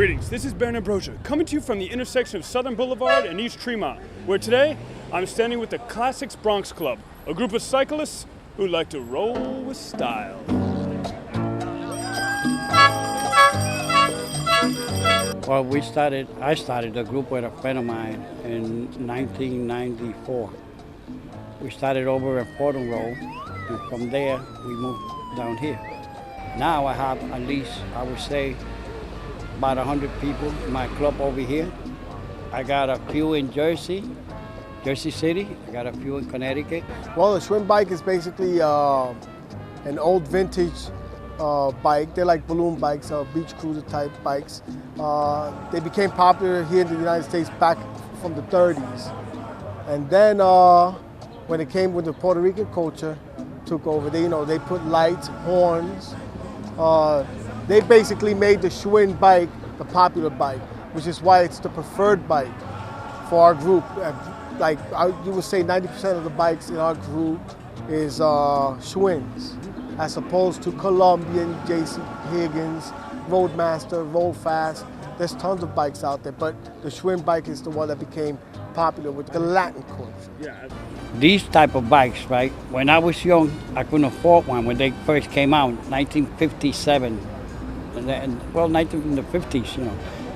Greetings, this is Baron Ambrosia, coming to you from the intersection of Southern Boulevard and East Tremont, where today I'm standing with the Classics Bronx Club, a group of cyclists who like to roll with style. Well, I started the group with a friend of mine in 1994. We started over at Fordham Road, and from there we moved down here. Now I have at least, I would say, about 100 people in my club over here. I got a few in Jersey City. I got a few in Connecticut. Well, the Schwinn bike is basically an old vintage bike. They're like balloon bikes, beach cruiser type bikes. They became popular here in the United States back from the 30s. And then when it came with the Puerto Rican culture, took over. They put lights, horns. They basically made the Schwinn bike the popular bike, which is why it's the preferred bike for our group. You would say 90% of the bikes in our group is Schwinns, as opposed to Colombian, JC Higgins, Roadmaster, Roll Fast. There's tons of bikes out there, but the Schwinn bike is the one that became popular with the Latin culture. Yeah. These type of bikes, right? When I was young, I couldn't afford one when they first came out, 1957. In the 50s,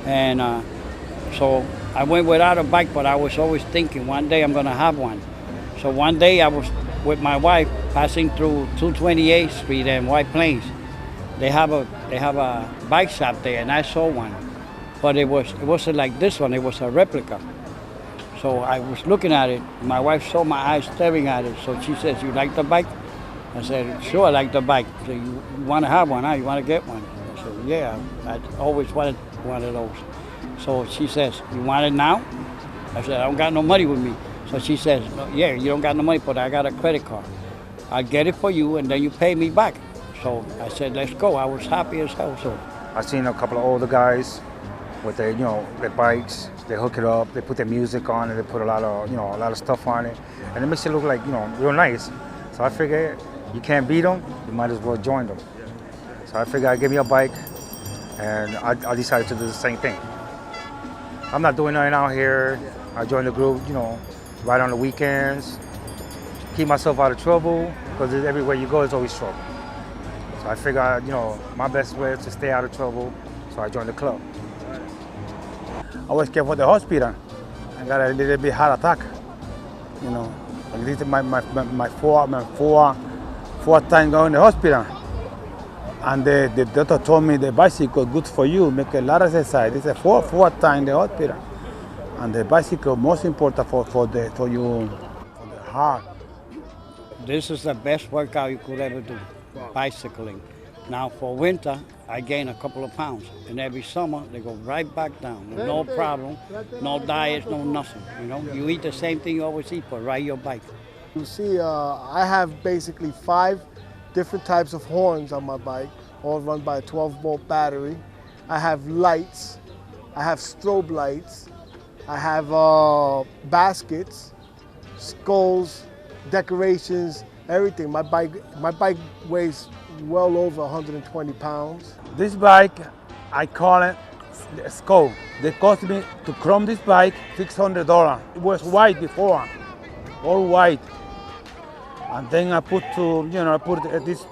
And so I went without a bike, but I was always thinking one day I'm gonna have one. So one day I was with my wife passing through 228th Street and White Plains. They have a bike shop there, and I saw one, but it wasn't like this one. It was a replica. So I was looking at it. My wife saw my eyes staring at it. So she says, "You like the bike?" I said, "Sure, I like the bike." So you want to have one, huh? You want to get one? I said, "Yeah, I always wanted one of those." So she says, "You want it now?" I said, "I don't got no money with me." So she says, "No, yeah, you don't got no money, but I got a credit card. I'll get it for you, and then you pay me back." So I said, "Let's go." I was happy as hell. So I've seen a couple of older guys with their bikes. They hook it up, they put their music on, and they put a lot of stuff on it, and it makes it look like real nice. So I figured you can't beat them, you might as well join them. So I figured I'd give me a bike, and I decided to do the same thing. I'm not doing nothing out here. I joined the group, right on the weekends, keep myself out of trouble, because everywhere you go, there's always trouble. So I figured, my best way is to stay out of trouble, so I joined the club. I was scared for the hospital. I got a little bit heart attack. This is my fourth time going to the hospital. And the doctor told me the bicycle good for you, make a lot of exercise. This is the fourth time in the hospital. And the bicycle most important for the heart. this is the best workout you could ever do, bicycling. Now for winter, I gain a couple of pounds, and every summer they go right back down. No problem, no diet, no nothing. You eat the same thing you always eat, but ride your bike. You see, I have basically 5 different types of horns on my bike, all run by a 12-volt battery. I have lights, I have strobe lights, I have baskets, skulls, decorations, everything. My bike weighs well over 120 pounds. This bike, I call it skull. They cost me to chrome this bike $600. It was white before, all white. And then I put this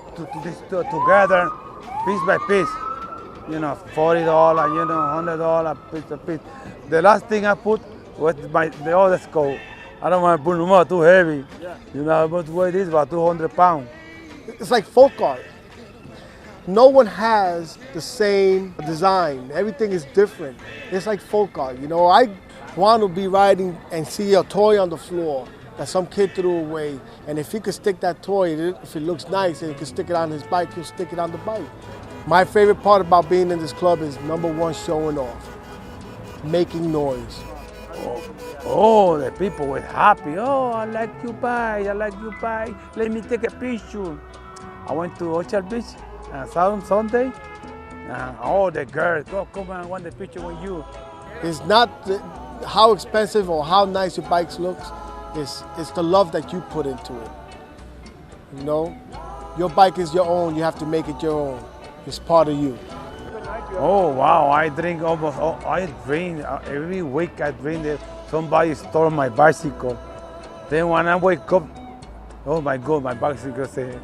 together, piece by piece. $40, $100 piece. The last thing I put was the other skull. I don't want to put no more, too heavy. I must weigh this about 200 pounds. It's like folk art. No one has the same design. Everything is different. It's like folk art. I want to be riding and see a toy on the floor that some kid threw away. And if he could stick that toy, if it looks nice and he can stick it on his bike, he'll stick it on the bike. My favorite part about being in this club is #1, showing off, making noise. Oh, the people were happy. Oh, I like your bike. Let me take a picture. I went to Orchard Beach Sunday. All the girls, come on, I want the picture with you. It's not how expensive or how nice your bike looks. It's the love that you put into it. Your bike is your own. You have to make it your own. It's part of you. Oh wow! I drink almost. I drink every week. I drink that somebody stole my bicycle. Then when I wake up, oh my God, my bicycle say.